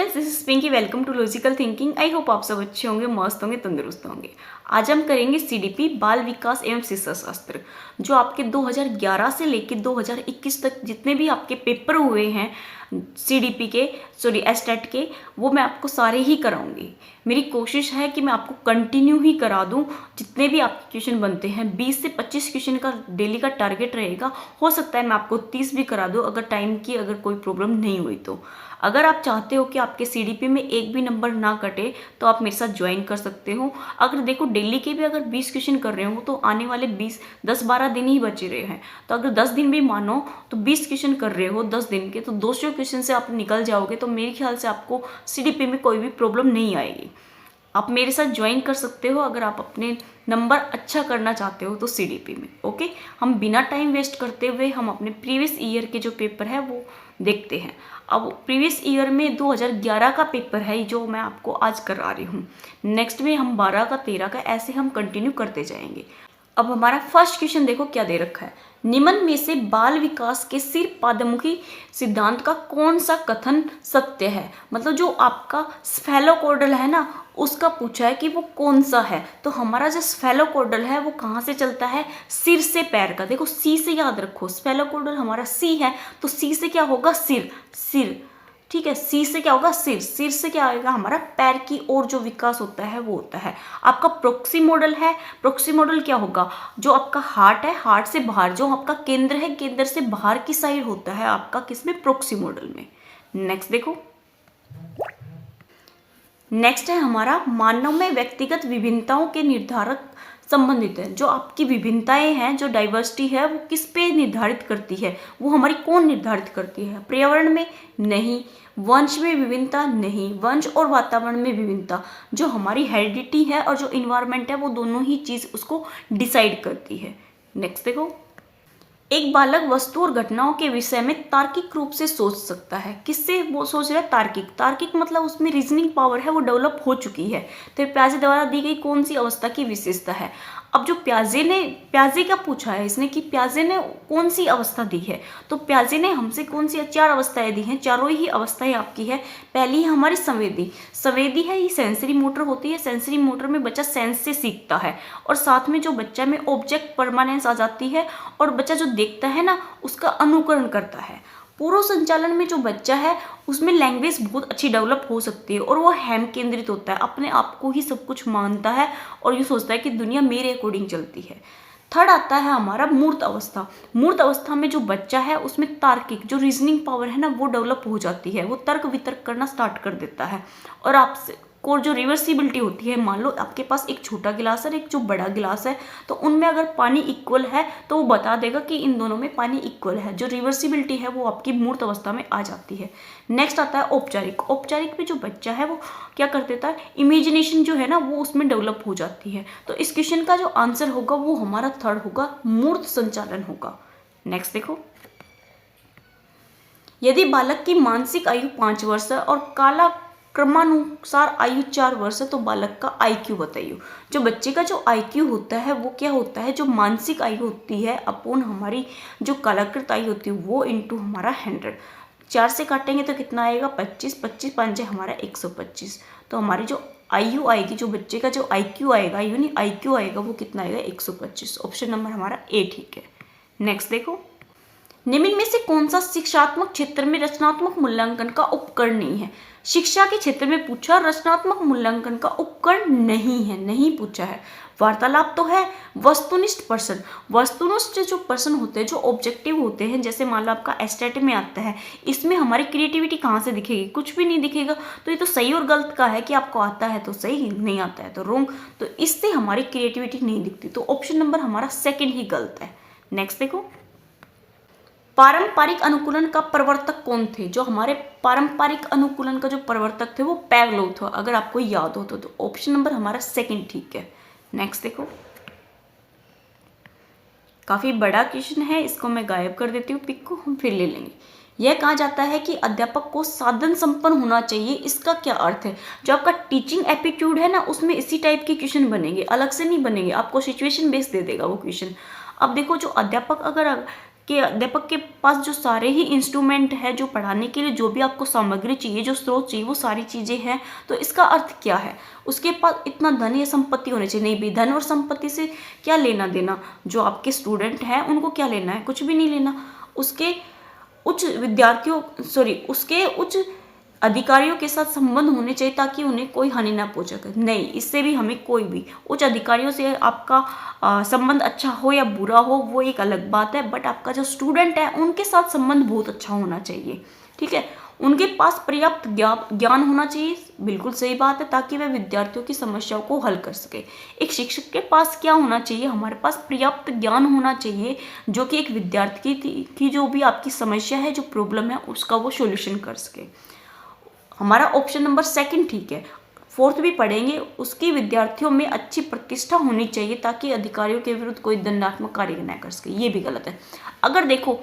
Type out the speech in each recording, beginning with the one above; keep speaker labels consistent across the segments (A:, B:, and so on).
A: Friends, this is Pinky. Welcome to logical thinking. I hope आप सब अच्छे होंगे, मस्त होंगे, तंदुरुस्त होंगे। आज हम करेंगे सीडीपी बाल विकास एवं शिक्षा शास्त्र, जो आपके 2011 से लेकर 2021 तक जितने भी आपके पेपर हुए हैं सीडीपी के, सॉरी एस्टेट के, वो मैं आपको सारे ही कराऊंगी। मेरी कोशिश है कि मैं आपको कंटिन्यू ही करा दूं। जितने भी आपके क्वेश्चन बनते हैं 20 से 25 क्वेश्चन का डेली का टारगेट रहेगा। हो सकता है मैं आपको 30 भी करा दूं अगर टाइम की अगर कोई प्रॉब्लम नहीं हुई तो। अगर आप चाहते हो कि आपके सीडीपी में एक भी नंबर ना कटे तो आप मेरे साथ ज्वाइन कर सकते हो। अगर देखो डेली के भी अगर 20 क्वेश्चन कर रहे हो तो आने वाले 10-12 दिन ही बचे रहे हैं। तो अगर 10 दिन भी मानो तो 20 क्वेश्चन कर रहे हो 10 दिन के, तो 200 क्वेश्चन से आप निकल जाओगे। तो मेरे ख्याल से आपको सीडीपी में कोई भी प्रॉब्लम नहीं आएगी। आप मेरे साथ ज्वाइन कर सकते हो अगर आप अपने नंबर अच्छा करना चाहते हो तो सीडीपी में। ओके, हम बिना टाइम वेस्ट करते हुए हम अपने प्रीवियस ईयर के जो पेपर है वो देखते हैं। अब प्रीवियस ईयर में 2011 का पेपर है जो मैं आपको आज करा रही हूँ। नेक्स्ट में हम 12 का, 13 का, ऐसे हम कंटिन्यू करते जाएंगे। अब हमारा फर्स्ट क्वेश्चन देखो क्या दे रखा है। निम्न में से बाल विकास के सिर पादमुखी सिद्धांत का कौन सा कथन सत्य है? मतलब जो आपका स्फेलोकॉर्डल है ना, उसका पूछा है कि वो कौन सा है। तो हमारा जो स्फेलोकॉर्डल है वो कहाँ से चलता है? सिर से पैर का। देखो सी से याद रखो, स्फेलोकॉर्डल हमारा सी है तो सी से क्या होगा? सिर। सिर, ठीक है। सी से क्या होगा? सिर। सिर से क्या आएगा? हमारा पैर की ओर जो विकास होता है वो होता है। आपका प्रोक्सी मॉडल है। प्रोक्सी मॉडल क्या होगा? जो आपका हार्ट है, हार्ट से बाहर जो आपका केंद्र है, केंद्र से बाहर की साइड होता है आपका किसमें? प्रोक्सी मॉडल में। नेक्स्ट देखो, नेक्स्ट है हमारा मानव में व्यक्तिगत विभिन्नताओं के निर्धारक संबंधित है। जो आपकी विभिन्नताएं हैं, जो डाइवर्सिटी है, वो किस पे निर्धारित करती है? वो हमारी कौन निर्धारित करती है? पर्यावरण में? नहीं। वंश में विभिन्नता? नहीं। वंश और वातावरण में विभिन्नता, जो हमारी हेरिडिटी है और जो इन्वायरमेंट है, वो दोनों ही चीज उसको डिसाइड करती है। नेक्स्ट देखो, एक बालक वस्तु और घटनाओं के विषय में तार्किक रूप से सोच सकता है। किससे वो सोच रहा है? तार्किक। तार्किक मतलब उसमें रीजनिंग पावर है वो डेवलप हो चुकी है। तो प्याजे द्वारा दी गई कौन सी अवस्था की विशेषता है? अब जो प्याजे का पूछा है इसने कि प्याजे ने कौन सी अवस्था दी है, तो प्याजे ने हमसे कौन सी 4 अवस्थाएं दी हैं। चारों ही अवस्थाएं आपकी है। पहली है हमारी संवेदी। संवेदी है, ये सेंसरी मोटर होती है। सेंसरी मोटर में बच्चा सेंस से सीखता है, और साथ में जो बच्चा में ऑब्जेक्ट परमानेंस आ जाती है, और बच्चा जो देखता है ना उसका अनुकरण करता है। पूर्व संचालन में जो बच्चा है उसमें लैंग्वेज बहुत अच्छी डेवलप हो सकती है, और वो हैम केंद्रित होता है, अपने आप को ही सब कुछ मानता है और ये सोचता है कि दुनिया मेरे अकॉर्डिंग चलती है। थर्ड आता है हमारा मूर्त अवस्था। मूर्त अवस्था में जो बच्चा है उसमें तार्किक जो रीजनिंग पावर है ना वो डेवलप हो जाती है। वो तर्क वितर्क करना स्टार्ट कर देता है, और आपसे को जो रिवर्सिबिलिटी होती है, मान लो आपके पास एक छोटा गिलास है और एक जो बड़ा गिलास है, तो उनमें अगर पानी इक्वल है तो वो बता देगा कि इन दोनों में पानी इक्वल है। जो रिवर्सिबिलिटी है वो आपकी मूर्त अवस्था में आ जाती है। नेक्स्ट आता है औपचारिक। औपचारिक में जो बच्चा है वो क्या कर देता है? इमेजिनेशन जो है ना वो उसमें डेवलप हो जाती है। तो इस क्वेश्चन का जो आंसर होगा वो हमारा थर्ड होगा, मूर्त संचालन होगा। नेक्स्ट देखो, यदि बालक की मानसिक आयु 5 वर्ष है और काला क्रमानुसार आयु 4 वर्ष है तो बालक का आईक्यू बताइए। जो बच्चे का जो आईक्यू होता है वो क्या होता है? जो मानसिक आयु होती है अपोन हमारी जो कालाकृत आयु होती है वो इंटू हमारा 100। 4 से काटेंगे तो कितना आएगा? 25। 25 5 हमारा 125। तो हमारी जो आयु आएगी, जो बच्चे का जो आईक्यू आएगा, आयु नहीं आईक्यू आएगा, वो कितना आएगा? 125। ऑप्शन नंबर हमारा ए ठीक है। नेक्स्ट देखो, निम्न में से कौन सा शिक्षात्मक क्षेत्र में रचनात्मक मूल्यांकन का उपकरण नहीं है? शिक्षा के क्षेत्र में पूछा, रचनात्मक मूल्यांकन का उपकरण नहीं है, नहीं पूछा है। वार्तालाप तो है। वस्तुनिष्ठ पर्सन, वस्तुनिष्ठ जो पर्सन होते हैं, जो ऑब्जेक्टिव होते हैं, जैसे मान लो आपका एस्टेट में आता है, इसमें हमारी क्रिएटिविटी कहाँ से दिखेगी? कुछ भी नहीं दिखेगा। तो ये तो सही और गलत का है कि आपको आता है तो सही, नहीं आता है तो रॉन्ग। तो इससे हमारी क्रिएटिविटी नहीं दिखती। तो ऑप्शन नंबर हमारा सेकेंड ही गलत है। नेक्स्ट देखो, पारंपरिक अनुकूलन का प्रवर्तक कौन थे? जो हमारे पारंपरिक अनुकूलन का जो प्रवर्तक थे वो पैवलोव था, अगर आपको याद हो तो ऑप्शन नंबर हमारा सेकंड ठीक है। नेक्स्ट देखो, काफी बड़ा क्वेश्चन है, इसको मैं गायब कर देती हूँ, पिक को हम फिर ले लेंगे। यह कहा जाता है कि अध्यापक को साधन संपन्न होना चाहिए, इसका क्या अर्थ है? जो आपका टीचिंग एप्टीट्यूड है ना उसमें इसी टाइप के क्वेश्चन बनेंगे, अलग से नहीं बनेंगे। आपको सिचुएशन बेस्ड दे देगा वो क्वेश्चन। अब देखो, जो अध्यापक अगर अध्यापक के पास जो सारे ही इंस्ट्रूमेंट है, जो पढ़ाने के लिए जो भी आपको सामग्री चाहिए, जो स्रोत चाहिए, वो सारी चीज़ें हैं, तो इसका अर्थ क्या है? उसके पास इतना धन या संपत्ति होनी चाहिए। नहीं भी, धन और संपत्ति से क्या लेना देना? जो आपके स्टूडेंट हैं उनको क्या लेना है? कुछ भी नहीं लेना। उसके उसके उच्च अधिकारियों के साथ संबंध होने चाहिए ताकि उन्हें कोई हानि ना पहुंचे। नहीं, इससे भी हमें कोई भी उच्च अधिकारियों से आपका संबंध अच्छा हो या बुरा हो वो एक अलग बात है, बट आपका जो स्टूडेंट है उनके साथ संबंध बहुत अच्छा होना चाहिए। ठीक है, उनके पास पर्याप्त ज्ञान होना चाहिए, बिल्कुल सही बात है, ताकि वह विद्यार्थियों की समस्याओं को हल कर सके। एक शिक्षक के पास क्या होना चाहिए? हमारे पास पर्याप्त ज्ञान होना चाहिए जो कि एक विद्यार्थी की जो भी आपकी समस्या है, जो प्रॉब्लम है, उसका वो सोल्यूशन कर सके। हमारा ऑप्शन नंबर सेकंड ठीक है। फोर्थ भी पढ़ेंगे, उसकी विद्यार्थियों में अच्छी प्रतिष्ठा होनी चाहिए ताकि अधिकारियों के विरुद्ध कोई दंडात्मक कार्य न कर सके। ये भी गलत है। अगर देखो,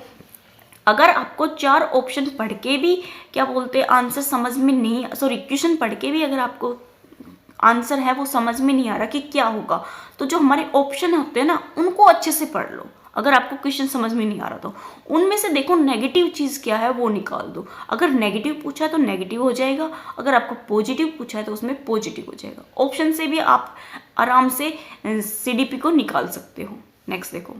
A: अगर आपको 4 ऑप्शन पढ़ के भी क्या बोलते हैं आंसर समझ में नहीं, क्वेश्चन पढ़ के भी अगर आपको आंसर है वो समझ में नहीं आ रहा कि क्या होगा, तो जो हमारे ऑप्शन होते हैं ना उनको अच्छे से पढ़ लो। अगर आपको क्वेश्चन समझ में नहीं आ रहा तो उनमें से देखो नेगेटिव चीज़ क्या है वो निकाल दो। अगर नेगेटिव पूछा है तो नेगेटिव हो जाएगा, अगर आपको पॉजिटिव पूछा है तो उसमें पॉजिटिव हो जाएगा। ऑप्शन से भी आप आराम से CDP को निकाल सकते हो। नेक्स्ट देखो,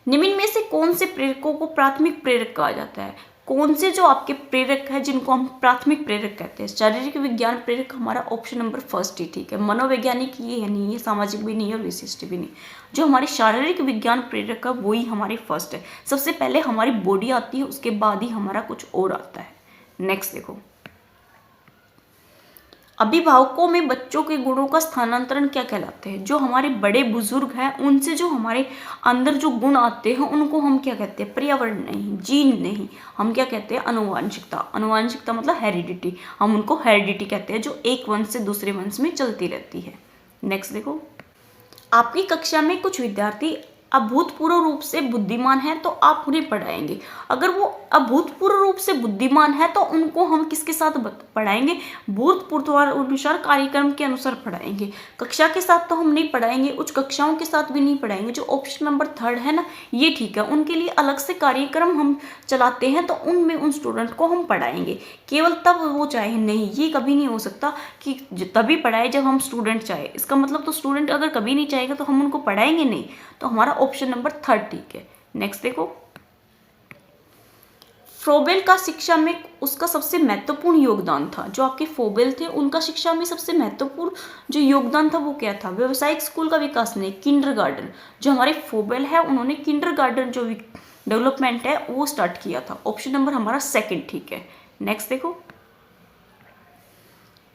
A: निम्न में से कौन से प्रेरकों को प्राथमिक प्रेरक कहा जाता है? कौन से जो आपके प्रेरक है जिनको हम प्राथमिक प्रेरक कहते हैं? शारीरिक विज्ञान प्रेरक हमारा ऑप्शन नंबर फर्स्ट ही ठीक है। मनोवैज्ञानिक ये है नहीं है, सामाजिक भी नहीं है और विशिष्ट भी नहीं। जो हमारे शारीरिक विज्ञान प्रेरक है वही हमारी फर्स्ट है। सबसे पहले हमारी बॉडी आती है, उसके बाद ही हमारा कुछ और आता है। नेक्स्ट देखो, अभिभावकों में बच्चों के गुणों का स्थानांतरण क्या कहलाते हैं? जो हमारे बड़े बुजुर्ग हैं उनसे जो हमारे अंदर जो गुण आते हैं उनको हम क्या कहते हैं? पर्यावरण नहीं, जीन नहीं, हम क्या कहते हैं? अनुवांशिकता। अनुवांशिकता मतलब हेरिडिटी, हम उनको हेरिडिटी कहते हैं, जो एक वंश से दूसरे वंश में चलती रहती है। नेक्स्ट देखो, आपकी कक्षा में कुछ विद्यार्थी अभूतपूर्व रूप से बुद्धिमान है तो आप उन्हें पढ़ाएंगे। अगर वो अभूतपूर्व रूप से बुद्धिमान है तो उनको हम किसके साथ पढ़ाएंगे? भूतपूर्व अनुसार, कार्यक्रम के अनुसार पढ़ाएंगे। कक्षा के साथ तो हम नहीं पढ़ाएंगे, उच्च कक्षाओं के साथ भी नहीं पढ़ाएंगे। जो ऑप्शन नंबर थर्ड है ना, ये ठीक है। उनके लिए अलग से कार्यक्रम हम चलाते हैं तो उनमें उन स्टूडेंट को हम पढ़ाएंगे, केवल तब वो चाहे। नहीं, ये कभी नहीं हो सकता कि तभी पढ़ाए जब हम स्टूडेंट चाहे। इसका मतलब तो स्टूडेंट अगर कभी नहीं चाहेगा तो हम उनको पढ़ाएंगे नहीं। तो हमारा ऑप्शन नंबर थर्ड ठीक है। नेक्स्ट देखो, फ्रोबेल का शिक्षा में उसका सबसे महत्वपूर्ण योगदान था। जो आपके फ्रोबेल थे उनका शिक्षा में सबसे महत्वपूर्ण जो योगदान था वो क्या था? व्यवसायिक स्कूल का विकास नहीं, किंडरगार्टन। जो हमारे फ्रोबेल है उन्होंने किंडरगार्टन जो डेवलपमेंट है वो स्टार्ट किया था। ऑप्शन नंबर हमारा सेकंड ठीक है। नेक्स्ट देखो,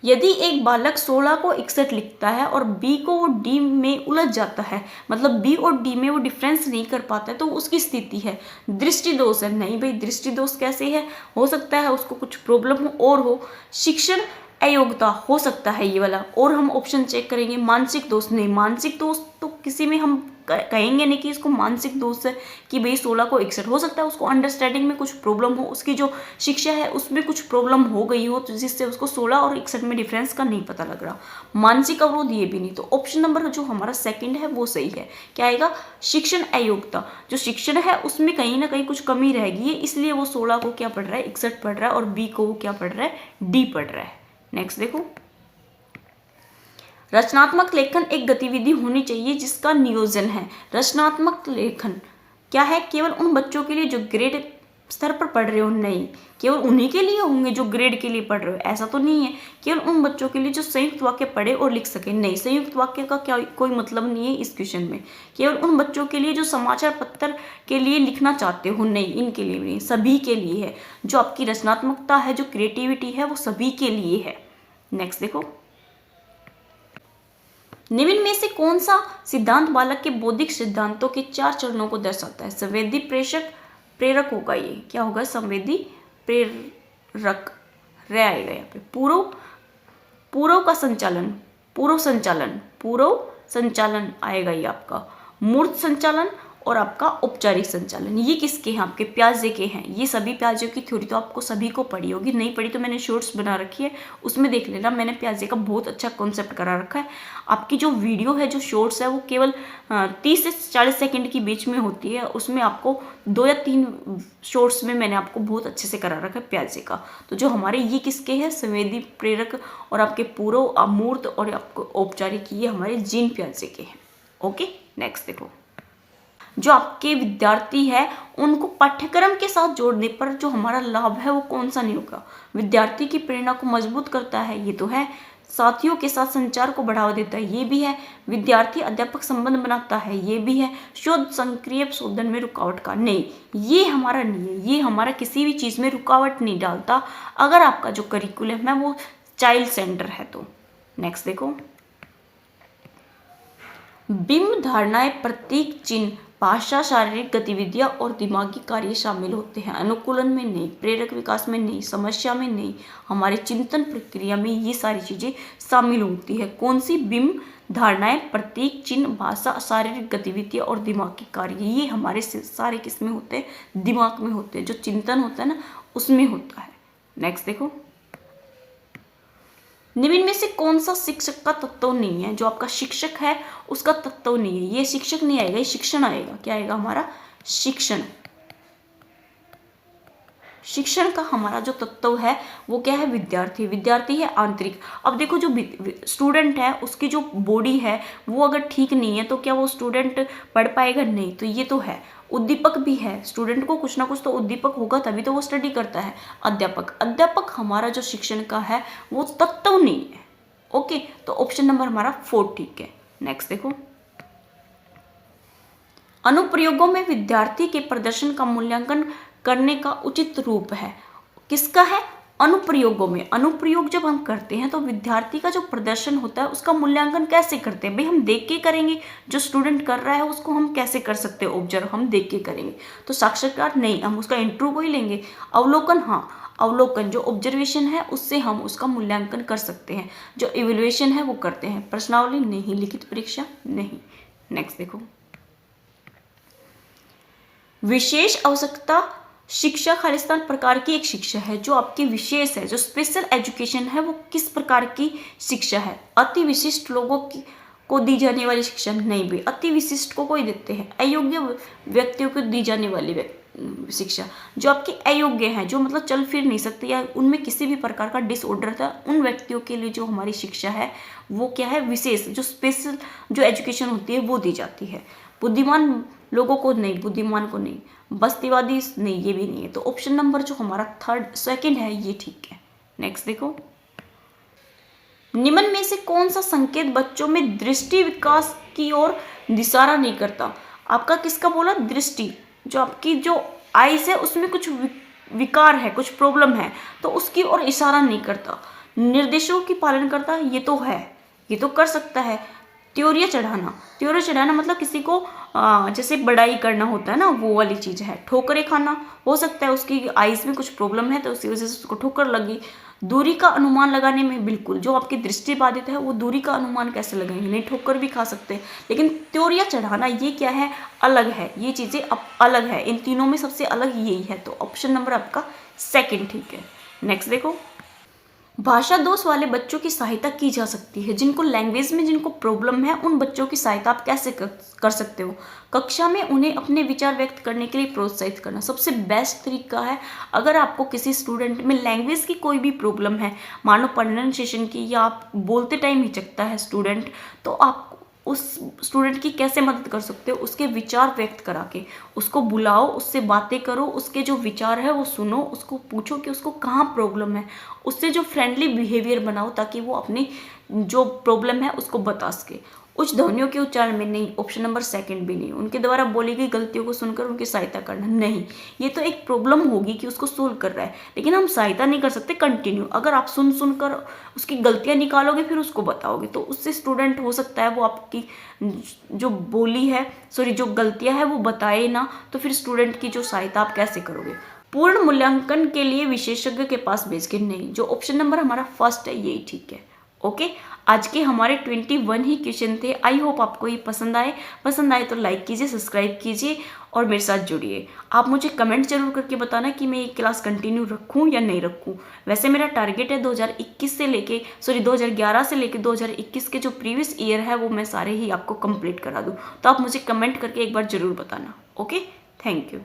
A: यदि एक बालक 16 को 61 लिखता है और B को वो D में उलझ जाता है, मतलब B और D में वो डिफरेंस नहीं कर पाता है, तो उसकी स्थिति है दृष्टि दोष है। नहीं भाई, दृष्टि दोष कैसे है? हो सकता है उसको कुछ प्रॉब्लम हो और हो। शिक्षण अयोग्यता हो सकता है ये वाला। और हम ऑप्शन चेक करेंगे, मानसिक दोष नहीं। मानसिक दोष तो किसी में हम कहेंगे नहीं कि इसको मानसिक दोष है कि भाई 16 को 61। हो सकता है उसको अंडरस्टैंडिंग में कुछ प्रॉब्लम हो, उसकी जो शिक्षा है उसमें कुछ प्रॉब्लम हो गई हो, तो जिससे उसको 16 और 61 में डिफरेंस का नहीं पता लग रहा। मानसिक अवरोध ये भी नहीं। तो ऑप्शन नंबर जो हमारा सेकंड है वो सही है। क्या आएगा? शिक्षण अयोग्यता। जो शिक्षण है उसमें कहीं ना कहीं कुछ कमी रहेगी, इसलिए वो 16 को क्या पढ़ रहा है? 61 पढ़ रहा है, और B को वो क्या पढ़ रहा है? D पढ़ रहा है। नेक्स्ट देखो, रचनात्मक लेखन एक गतिविधि होनी चाहिए जिसका नियोजन है। रचनात्मक लेखन क्या है? केवल उन बच्चों के लिए जो ग्रेड स्तर पर पढ़ रहे हो? नहीं, केवल उन्हीं के लिए होंगे जो ग्रेड के लिए पढ़ रहे हो, ऐसा तो नहीं है। केवल उन बच्चों के लिए जो संयुक्त वाक्य पढ़े और लिख सके? नहीं, संयुक्त वाक्य का क्या कोई मतलब नहीं है इस क्वेश्चन में। केवल उन बच्चों के लिए जो समाचार पत्र के लिए लिखना चाहते हो? नहीं, इनके लिए नहीं, सभी के लिए है। जो आपकी रचनात्मकता है, जो क्रिएटिविटी है, वो सभी के लिए है। नेक्स्ट देखो, निम्न में से कौन सा सिद्धांत बालक के बौद्धिक सिद्धांतों के 4 चरणों को दर्शाता है? संवेदी प्रेरक होगा। ये क्या होगा? संवेदी प्रेरक। रे आएगा यहाँ पे। पूर्व का संचालन, पूर्व संचालन आएगा ये आपका। मूर्त संचालन और आपका औपचारिक संचालन। ये किसके हैं? आपके प्याजे के हैं। ये सभी प्याजे की थ्योरी तो आपको सभी को पढ़ी होगी, नहीं पढ़ी तो मैंने शॉर्ट्स बना रखी है, उसमें देख लेना। मैंने प्याजे का बहुत अच्छा कॉन्सेप्ट करा रखा है। आपकी जो वीडियो है, जो शॉर्ट्स है, वो केवल 30 से 40 सेकेंड के बीच में होती है। उसमें आपको 2 या 3 शॉर्ट्स में मैंने आपको बहुत अच्छे से करा रखा है प्याजे का। तो जो हमारे ये किसके हैं? संवेदी, प्रेरक और आपके पूर्व, अमूर्त और आपको औपचारिक, ये हमारे जीन प्याजे के हैं। ओके, नेक्स्ट देखो। जो आपके विद्यार्थी है उनको पाठ्यक्रम के साथ जोड़ने पर जो हमारा लाभ है वो कौन सा नहीं होगा? विद्यार्थी की प्रेरणा को मजबूत करता है, ये तो है। साथियों के साथ संचार को बढ़ावा देता है, ये भी है। विद्यार्थी अध्यापक संबंध बनाता है, ये भी है। शोध संक्रिय शोधन में रुकावट का नहीं, ये हमारा नहीं है। ये हमारा किसी भी चीज में रुकावट नहीं डालता अगर आपका जो करिकुलम है वो चाइल्ड सेंटर है तो। नेक्स्ट देखो। बिंब, धारणाएं, प्रतीक, चिन्ह, भाषा, शारीरिक गतिविधियां और दिमागी कार्य शामिल होते हैं। अनुकूलन में नहीं, प्रेरक विकास में नहीं, समस्या में नहीं, हमारे चिंतन प्रक्रिया में ये सारी चीजें शामिल होती है। कौन सी? बिंब, धारणाएं, प्रतीक, चिन्ह, भाषा, शारीरिक गतिविधियां और दिमागी कार्य, ये हमारे सारे किस में होते हैं? दिमाग में होते हैं। जो चिंतन होता है ना, उसमें होता है। नेक्स्ट देखो। निम्न में से कौन सा शिक्षक का तत्व नहीं है? जो आपका शिक्षक है उसका तत्व नहीं है। ये शिक्षक नहीं आएगा, ये शिक्षण आएगा। क्या आएगा? हमारा शिक्षण। शिक्षण का हमारा जो तत्व है वो क्या है? विद्यार्थी। विद्यार्थी है आंतरिक। अब देखो, जो स्टूडेंट है उसकी जो बॉडी है वो अगर ठीक नहीं है तो क्या वो स्टूडेंट पढ़ पाएगा? नहीं। तो ये तो है। उद्दीपक भी है, स्टूडेंट को कुछ ना कुछ तो उद्दीपक होगा तभी तो वो स्टडी करता है। अध्यापक। अध्यापक हमारा जो शिक्षण का है वो तत्व नहीं है। ओके, तो ऑप्शन नंबर हमारा 4 ठीक है। नेक्स्ट देखो। अनुप्रयोगों में विद्यार्थी के प्रदर्शन का मूल्यांकन करने का उचित रूप है। किसका है? अनुप्रयोगों में। अनुप्रयोग जब हम करते हैं तो विद्यार्थी का जो प्रदर्शन होता है उसका मूल्यांकन कैसे करते हैं? भाई हम देख के करेंगे। जो स्टूडेंट कर रहा है उसको हम कैसे कर सकते हैं? ऑब्जर्व हम देख के करेंगे। तो साक्षात्कार नहीं, हम उसका इंटरव्यू को ही लेंगे। अवलोकन, हाँ, अवलोकन जो ऑब्जर्वेशन है उससे हम उसका मूल्यांकन कर सकते हैं। जो इवेल्युएशन है वो करते हैं। प्रश्नावली नहीं, लिखित परीक्षा नहीं। नेक्स्ट देखो। विशेष आवश्यकता शिक्षा खालिस्तान प्रकार की एक शिक्षा है। जो आपकी विशेष है, जो स्पेशल एजुकेशन है, वो किस प्रकार की शिक्षा है? अति विशिष्ट लोगों की को दी जाने वाली शिक्षा नहीं भी। अति विशिष्ट को कोई देते हैं? अयोग्य व्यक्तियों को दी जाने वाली शिक्षा। जो आपके अयोग्य हैं, जो मतलब चल फिर नहीं सकते या उनमें किसी भी प्रकार का डिसऑर्डर था, उन व्यक्तियों के लिए जो हमारी शिक्षा है वो क्या है? विशेष, जो स्पेशल जो एजुकेशन होती है वो दी जाती है। बुद्धिमान लोगों को नहीं, बुद्धिमान को नहीं। बस्तीवादी नहीं, ये भी नहीं है। तो ऑप्शन नंबर जो हमारा सेकंड है ये ठीक है। नेक्स्ट देखो। निम्न में से कौन सा संकेत बच्चों में दृष्टि विकास की ओर इशारा नहीं करता? आपका किसका बोला? दृष्टि। जो आपकी जो आईज है उसमें कुछ विकार है, कुछ प्रॉब्लम है, तो उसकी ओर इशारा नहीं करता। निर्देशों की पालन करता है, ये तो है, ये तो कर सकता है। त्योरिया चढ़ाना, त्योरिया चढ़ाना मतलब किसी को जैसे बड़ाई करना होता है ना, वो वाली चीज है। ठोकरें खाना, हो सकता है उसकी आईज में कुछ प्रॉब्लम है तो उसी वजह से उसको ठोकर लगी। दूरी का अनुमान लगाने में, बिल्कुल, जो आपकी दृष्टि बाधित है वो दूरी का अनुमान कैसे लगाएंगे? नहीं, ठोकर भी खा सकते हैं। लेकिन त्योरिया चढ़ाना ये क्या है? अलग है। ये चीजें अब अलग है। इन तीनों में सबसे अलग यही है। तो ऑप्शन नंबर आपका सेकंड ठीक है। नेक्स्ट देखो। भाषा दोष वाले बच्चों की सहायता की जा सकती है। जिनको लैंग्वेज में जिनको प्रॉब्लम है उन बच्चों की सहायता आप कैसे कर सकते हो? कक्षा में उन्हें अपने विचार व्यक्त करने के लिए प्रोत्साहित करना सबसे बेस्ट तरीका है। अगर आपको किसी स्टूडेंट में लैंग्वेज की कोई भी प्रॉब्लम है, मानो प्रोनाउंसिएशन की, या आप बोलते टाइम हिचकता है स्टूडेंट, तो आप उस स्टूडेंट की कैसे मदद कर सकते हो? उसके विचार व्यक्त करा के उसको बुलाओ, उससे बातें करो, उसके जो विचार है वो सुनो, उसको पूछो कि उसको कहाँ प्रॉब्लम है, उससे जो फ्रेंडली बिहेवियर बनाओ ताकि वो अपनी जो प्रॉब्लम है उसको बता सके। उच्च ध्वनियों के उच्चारण में नहीं, ऑप्शन नंबर सेकंड भी नहीं। उनके द्वारा बोली गई गलतियों को सुनकर उनकी सहायता करना नहीं। ये तो एक प्रॉब्लम होगी कि उसको सोल्व कर रहा है, लेकिन हम सहायता नहीं कर सकते कंटिन्यू। अगर आप सुन सुनकर उसकी गलतियां निकालोगे फिर उसको बताओगे तो उससे स्टूडेंट हो सकता है वो आपकी जो बोली है, सॉरी, जो गलतियां है वो बताए ना, तो फिर स्टूडेंट की जो सहायता आप कैसे करोगे? पूर्ण मूल्यांकन के लिए विशेषज्ञ के पास भेज के नहीं। जो ऑप्शन नंबर हमारा फर्स्ट है यही ठीक है। ओके, आज के हमारे 21 ही क्वेश्चन थे। आई होप आपको ये पसंद आए तो लाइक कीजिए, सब्सक्राइब कीजिए और मेरे साथ जुड़िए। आप मुझे कमेंट जरूर करके बताना कि मैं ये क्लास कंटिन्यू रखूं या नहीं रखूं। वैसे मेरा टारगेट है 2011 से लेके 2021 के जो प्रीवियस ईयर है वो मैं सारे ही आपको कंप्लीट करा दूं। तो आप मुझे कमेंट करके एक बार जरूर बताना। Okay, thank you.